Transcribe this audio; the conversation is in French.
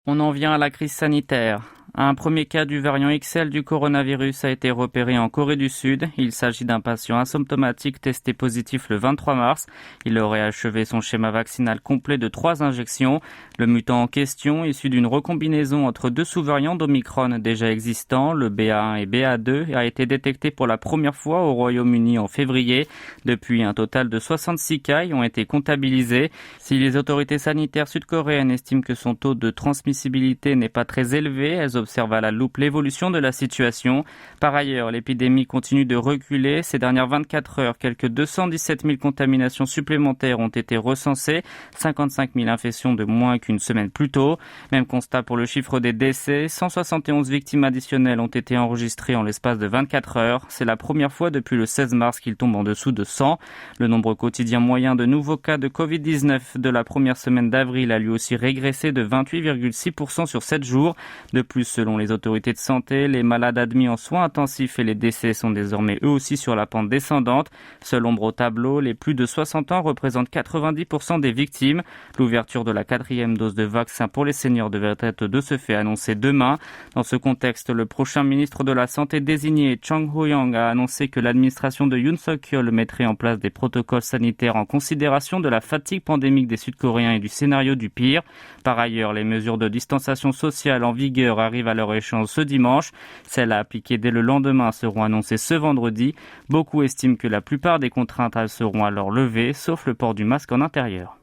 On en vient à la crise sanitaire. Un premier cas du variant XL du coronavirus a été repéré en Corée du Sud. Il s'agit d'un patient asymptomatique testé positif le 23 mars. Il aurait achevé son schéma vaccinal complet de 3 injections. Le mutant en question, issu d'une recombinaison entre 2 sous-variants d'Omicron déjà existants, le BA1 et BA2, a été détecté pour la première fois au Royaume-Uni en février. Depuis, un total de 66 cas y ont été comptabilisés. Si les autorités sanitaires sud-coréennes estiment que son taux de transmissibilité n'est pas très élevé, elles observe à la loupe l'évolution de la situation. Par ailleurs, l'épidémie continue de reculer. Ces dernières 24 heures, quelques 217 000 contaminations supplémentaires ont été recensées, 55 000 infections de moins qu'une semaine plus tôt. Même constat pour le chiffre des décès, 171 victimes additionnelles ont été enregistrées en l'espace de 24 heures. C'est la première fois depuis le 16 mars qu'il tombe en dessous de 100. Le nombre quotidien moyen de nouveaux cas de Covid-19 de la première semaine d'avril a lui aussi régressé de 28,6% sur 7 jours. De plus, selon les autorités de santé, les malades admis en soins intensifs et les décès sont désormais eux aussi sur la pente descendante. Seule ombre au tableau, les plus de 60 ans représentent 90% des victimes. L'ouverture de la 4e dose de vaccin pour les seniors devrait être de ce fait annoncée demain. Dans ce contexte, le prochain ministre de la Santé désigné, Chung Ho-young, a annoncé que l'administration de Yoon Suk-yeol mettrait en place des protocoles sanitaires en considération de la fatigue pandémique des Sud-Coréens et du scénario du pire. Par ailleurs, les mesures de distanciation sociale en vigueur arrivent à leur échéance ce dimanche. Celles à appliquer dès le lendemain seront annoncées ce vendredi. Beaucoup estiment que la plupart des contraintes seront alors levées, sauf le port du masque en intérieur.